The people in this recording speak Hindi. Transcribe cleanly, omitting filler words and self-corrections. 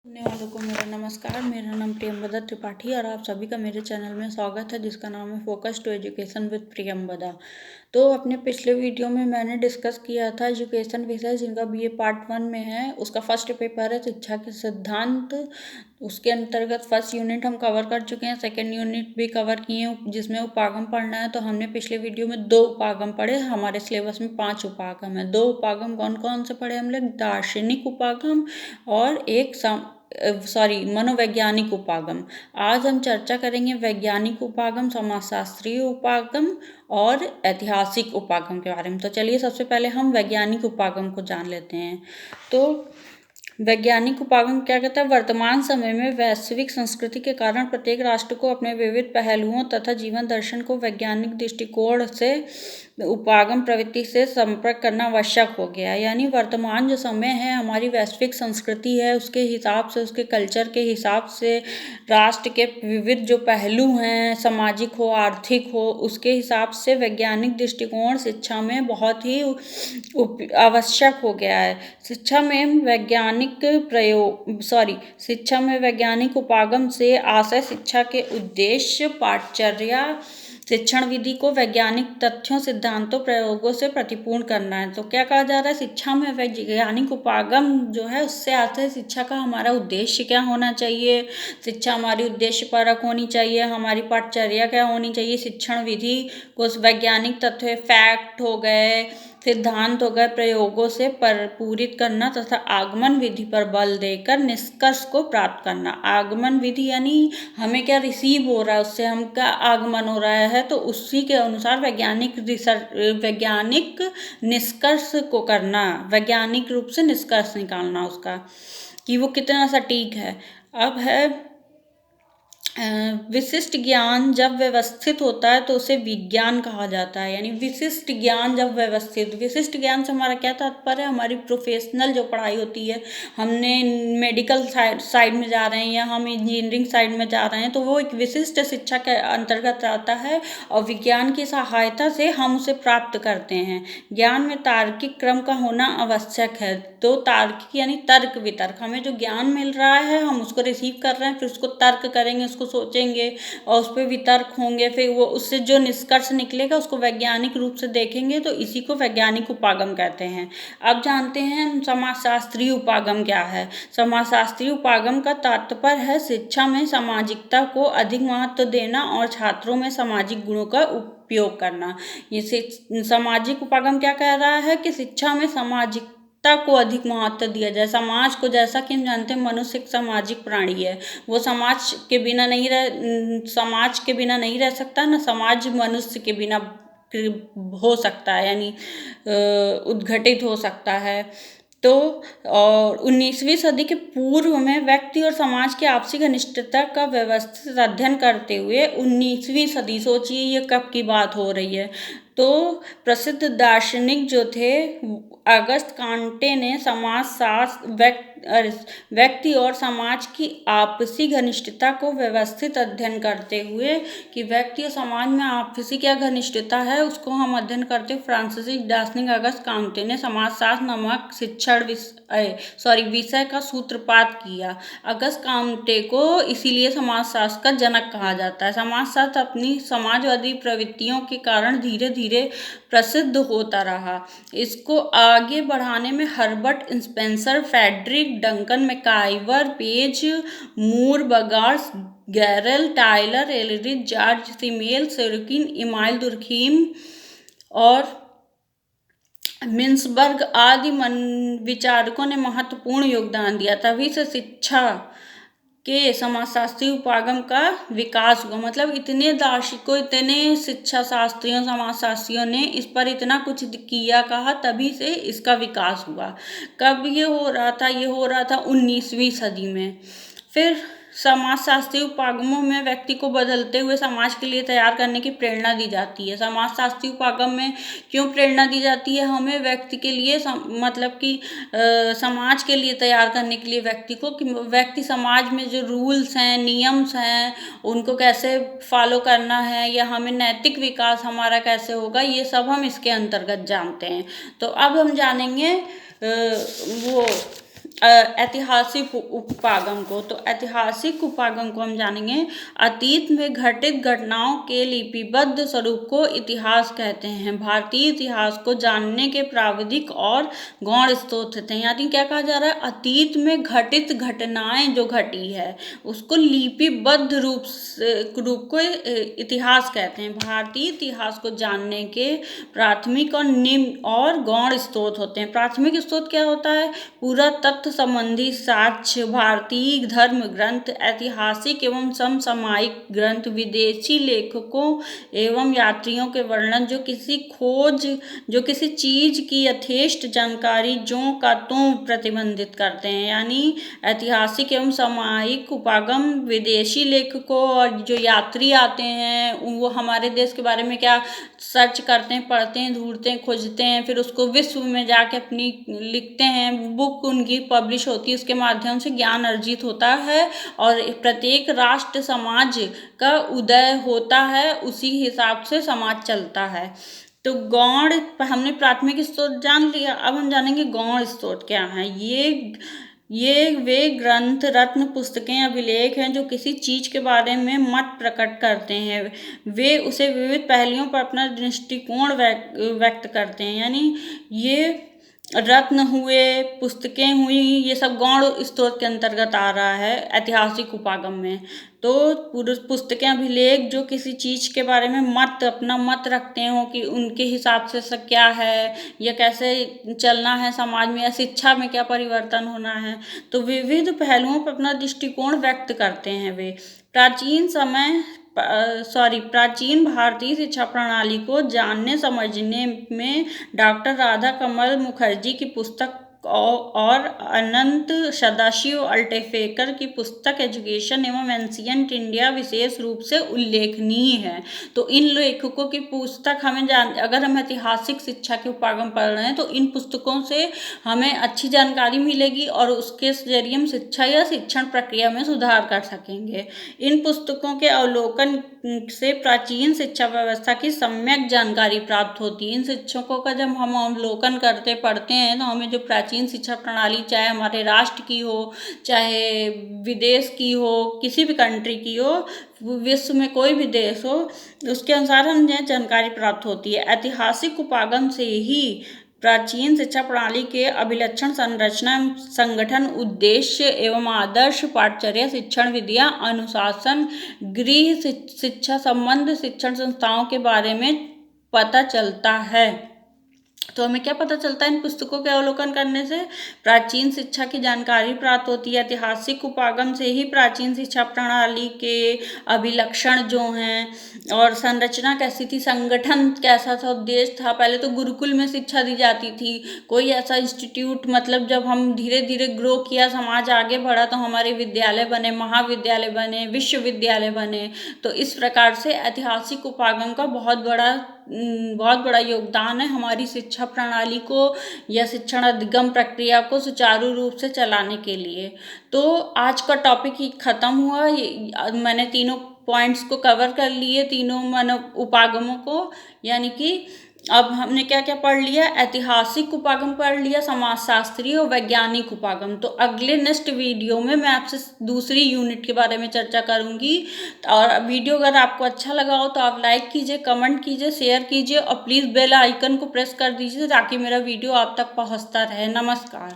सुनने वालों को मेरा नमस्कार। मेरा नाम प्रियंवदा त्रिपाठी और आप सभी का मेरे चैनल में स्वागत है, जिसका नाम है focus to education with Priyamvada. तो अपने पिछले वीडियो में मैंने डिस्कस किया था एजुकेशन विषय, जिनका बीए पार्ट 1 में है। उसका फर्स्ट पेपर है शिक्षा के सिद्धांत। उसके अंतर्गत फर्स्ट यूनिट हम कवर कर चुके हैं, सेकेंड यूनिट भी कवर किए हैं, जिसमें उपागम पढ़ना है। तो हमने पिछले वीडियो में 2 उपागम पढ़े। हमारे सिलेबस में 5 उपागम है। 2 उपागम कौन कौन से पढ़े हम लोग? दार्शनिक उपागम और एक मनोवैज्ञानिक उपागम। आज हम चर्चा करेंगे वैज्ञानिक उपागम, समाजशास्त्रीय उपागम और ऐतिहासिक उपागम के बारे में। तो चलिए सबसे पहले हम वैज्ञानिक उपागम को जान लेते हैं। तो वैज्ञानिक उपागम क्या कहता है? वर्तमान समय में वैश्विक संस्कृति के कारण प्रत्येक राष्ट्र को अपने विविध पहलुओं तथा जीवन दर्शन को वैज्ञानिक दृष्टिकोण से उपागम प्रवृत्ति से संपर्क करना आवश्यक हो गया है। यानी वर्तमान जो समय है, हमारी वैश्विक संस्कृति है, उसके हिसाब से, उसके कल्चर के हिसाब से राष्ट्र के विविध जो पहलू हैं, सामाजिक हो, आर्थिक हो, उसके हिसाब से वैज्ञानिक दृष्टिकोण शिक्षा में बहुत ही आवश्यक हो गया है। शिक्षा में वैज्ञानिक उपागम से आशय शिक्षा के उद्देश्य, पाठचर्या, शिक्षण विधि को वैज्ञानिक तथ्यों, सिद्धांतों, प्रयोगों से प्रतिपूर्ण करना है। तो क्या कहा जा रहा है? शिक्षा में वैज्ञानिक उपागम जो है, उससे आशय शिक्षा का हमारा उद्देश्य क्या होना चाहिए, शिक्षा हमारी उद्देश्य परक होनी चाहिए, हमारी पाठचर्या क्या होनी चाहिए, शिक्षण विधि को वैज्ञानिक तथ्य, फैक्ट हो गए, सिद्धांत हो गए, प्रयोगों से पूरित करना तथा आगमन विधि पर बल देकर निष्कर्ष को प्राप्त करना। आगमन विधि यानी हमें क्या रिसीव हो रहा है, उससे हम क्या आगमन हो रहा है, तो उसी के अनुसार वैज्ञानिक निष्कर्ष को करना, वैज्ञानिक रूप से निष्कर्ष निकालना उसका कि वो कितना सटीक है। अब है विशिष्ट ज्ञान जब व्यवस्थित होता है तो उसे विज्ञान कहा जाता है। यानी विशिष्ट ज्ञान जब व्यवस्थित, विशिष्ट ज्ञान से हमारा क्या तात्पर्य है? हमारी प्रोफेशनल जो पढ़ाई होती है, हमने मेडिकल साइड में जा रहे हैं या हम इंजीनियरिंग साइड में जा रहे हैं, तो वो एक विशिष्ट शिक्षा के अंतर्गत आता है और विज्ञान की सहायता से हम उसे प्राप्त करते हैं। ज्ञान में तार्किक क्रम का होना आवश्यक है। तो तार्किक यानी तर्क वितर्क, हमें जो ज्ञान मिल रहा है हम उसको रिसीव कर रहे हैं, फिर उसको तर्क करेंगे, उसको सोचेंगे और उस पर वितर्क होंगे, फिर वो उससे जो निष्कर्ष निकलेगा उसको वैज्ञानिक रूप से देखेंगे। तो इसी को वैज्ञानिक उपागम कहते हैं। अब जानते हैं समाजशास्त्रीय उपागम क्या है। समाजशास्त्रीय उपागम का तात्पर्य है शिक्षा में सामाजिकता को अधिक महत्व देना और छात्रों में सामाजिक गुणों का उपयोग करना। ये सामाजिक उपागम क्या कह रहा है कि शिक्षा में सामाजिकता को अधिक महत्व दिया जाए। समाज को, जैसा कि हम जानते हैं मनुष्य एक सामाजिक प्राणी है, वो समाज के बिना नहीं रह सकता, ना समाज मनुष्य के बिना हो सकता है, यानी उद्घटित हो सकता है। तो और 19वीं सदी के पूर्व में व्यक्ति और समाज की आपसी घनिष्ठता का व्यवस्थित अध्ययन करते हुए 19वीं सदी, सोचिए ये कब की बात हो रही है, तो प्रसिद्ध दार्शनिक जो थे अगस्त कांटे ने व्यक्ति और समाज की आपसी घनिष्ठता को व्यवस्थित अध्ययन करते हुए कि व्यक्ति और समाज में आपसी क्या घनिष्ठता है, उसको हम अध्ययन करते हुए फ्रांसीसी दार्शनिक अगस्त कांटे ने समाजशास्त्र नामक विषय का सूत्रपात किया। अगस्त कांटे को इसीलिए समाजशास्त्र का जनक कहा जाता है। समाजशास्त्र अपनी समाजवादी प्रवृत्तियों के कारण धीरे धीरे प्रसिद्ध होता रहा। इसको आगे बढ़ाने में Herbert Spencer, Frederick Duncan, MacIver, Page, Moore, बगार्स, गैरल, Tylor, Ehrlich, George Simmel, Sorokin, Emile Durkheim और मिन्सबर्ग आदि विचारकों ने महत्वपूर्ण योगदान दिया। तभी से शिक्षा के समाजशास्त्रीय उपागम का विकास हुआ। मतलब इतने दार्शनिकों, इतने शिक्षा शास्त्रियों, समाजशास्त्रियों ने इस पर इतना कुछ किया, कहा, तभी से इसका विकास हुआ। कब ये हो रहा था? ये हो रहा था 19वीं सदी में। फिर समाजशास्त्रीय उपागमों में व्यक्ति को बदलते हुए समाज के लिए तैयार करने की प्रेरणा दी जाती है। समाजशास्त्रीय उपागम में क्यों प्रेरणा दी जाती है? हमें व्यक्ति के लिए मतलब कि समाज के लिए तैयार करने के लिए व्यक्ति को, कि व्यक्ति समाज में जो रूल्स हैं, नियम्स हैं, उनको कैसे फॉलो करना है, या हमें नैतिक विकास हमारा कैसे होगा, ये सब हम इसके अंतर्गत जानते हैं। तो अब हम जानेंगे वो ऐतिहासिक उपागम को। तो ऐतिहासिक उपागम को हम जानेंगे। अतीत में घटित घटनाओं के लिपिबद्ध स्वरूप को इतिहास कहते हैं। भारतीय इतिहास को जानने के प्राविधिक और गौण स्रोत होते हैं। यानी क्या कहा जा रहा है, अतीत में घटित घटनाएं जो घटी है उसको लिपिबद्ध रूप को इतिहास कहते हैं। भारतीय इतिहास को जानने के प्राथमिक और निम्न और गौण स्रोत होते हैं। प्राथमिक स्रोत क्या होता है, पूरा तथ्य संबंधी साक्ष्य, भारतीय धर्म ग्रंथ, ऐतिहासिक एवं समसामयिक ग्रंथ, विदेशी लेखकों एवं यात्रियों के वर्णन, जो किसी चीज की यथेष्ट जानकारी ज्यों का त्यों प्रतिबंधित करते हैं। यानी ऐतिहासिक एवं सामयिक उपागम विदेशी लेखकों और जो यात्री आते हैं वो हमारे देश के बारे में क्या सर्च करते हैं, पढ़ते हैं, ढूंढते हैं, खोजते हैं, फिर उसको विश्व में जाके अपनी लिखते हैं, बुक उनकी पब्लिश होती है, उसके माध्यम से ज्ञान अर्जित होता है और प्रत्येक राष्ट्र समाज का उदय होता है, उसी हिसाब से समाज चलता है। तो गौण हमने प्राथमिक स्रोत जान लिया, अब हम जानेंगे गौण स्रोत क्या है। ये वे ग्रंथ, रत्न, पुस्तकें, अभिलेख हैं जो किसी चीज के बारे में मत प्रकट करते हैं। वे उसे विविध पहलुओं पर अपना दृष्टिकोण व्यक्त करते हैं। यानी ये रत्न हुए, पुस्तकें हुई, ये सब गौण स्रोत के अंतर्गत आ रहा है ऐतिहासिक उपागम में। तो पुस्तकें, अभिलेख जो किसी चीज के बारे में अपना मत रखते हो कि उनके हिसाब से सब क्या है या कैसे चलना है समाज में या शिक्षा में क्या परिवर्तन होना है, तो विविध पहलुओं पर अपना दृष्टिकोण व्यक्त करते हैं वे। प्राचीन भारतीय शिक्षा प्रणाली को जानने समझने में डॉक्टर राधा कमल मुखर्जी की पुस्तक और अनंत सदाशिव अल्टेफेकर की पुस्तक एजुकेशन एवं एंशिएंट इंडिया विशेष रूप से उल्लेखनीय है। तो इन लेखकों की पुस्तक अगर हम ऐतिहासिक शिक्षा के उपागम पढ़ रहे हैं तो इन पुस्तकों से हमें अच्छी जानकारी मिलेगी और उसके जरिए हम शिक्षा या शिक्षण प्रक्रिया में सुधार कर सकेंगे। इन पुस्तकों के अवलोकन से प्राचीन शिक्षा व्यवस्था की सम्यक जानकारी प्राप्त होती है। इन शिक्षकों का जब हम अवलोकन करते पढ़ते हैं तो हमें जो प्राचीन शिक्षा प्रणाली, चाहे हमारे राष्ट्र की हो, चाहे विदेश की हो, किसी भी कंट्री की हो, विश्व में कोई भी देश हो, उसके अनुसार हमें जानकारी प्राप्त होती है। ऐतिहासिक उपागम से ही प्राचीन शिक्षा प्रणाली के अभिलक्षण संरचना, संगठन, उद्देश्य एवं आदर्श, पाठचर्या, शिक्षण विधियां, अनुशासन, गृह शिक्षा संबंध शिक्षण संस्थाओं के बारे में पता चलता है। तो हमें क्या पता चलता है इन पुस्तकों के अवलोकन करने से? प्राचीन शिक्षा की जानकारी प्राप्त होती है। ऐतिहासिक उपागम से ही प्राचीन शिक्षा प्रणाली के अभिलक्षण जो हैं और संरचना कैसी थी, संगठन कैसा था, उद्देश्य था। पहले तो गुरुकुल में शिक्षा दी जाती थी, कोई ऐसा इंस्टीट्यूट, मतलब जब हम धीरे धीरे ग्रो किया, समाज आगे बढ़ा तो हमारे विद्यालय बने, महाविद्यालय बने, विश्वविद्यालय बने। तो इस प्रकार से ऐतिहासिक उपागम का बहुत बड़ा योगदान है हमारी शिक्षा प्रणाली को या शिक्षण अधिगम प्रक्रिया को सुचारू रूप से चलाने के लिए। तो आज का टॉपिक ही खत्म हुआ। मैंने तीनों पॉइंट्स को कवर कर लिए, तीनों उपागमों को। यानी कि अब हमने क्या क्या पढ़ लिया, ऐतिहासिक उपागम पढ़ लिया, समाजशास्त्रीय और वैज्ञानिक उपागम। तो अगले नेक्स्ट वीडियो में मैं आपसे दूसरी यूनिट के बारे में चर्चा करूंगी। और वीडियो अगर आपको अच्छा लगा हो तो आप लाइक कीजिए, कमेंट कीजिए, शेयर कीजिए और प्लीज़ बेल आइकन को प्रेस कर दीजिए ताकि मेरा वीडियो आप तक पहुंचता रहे। नमस्कार।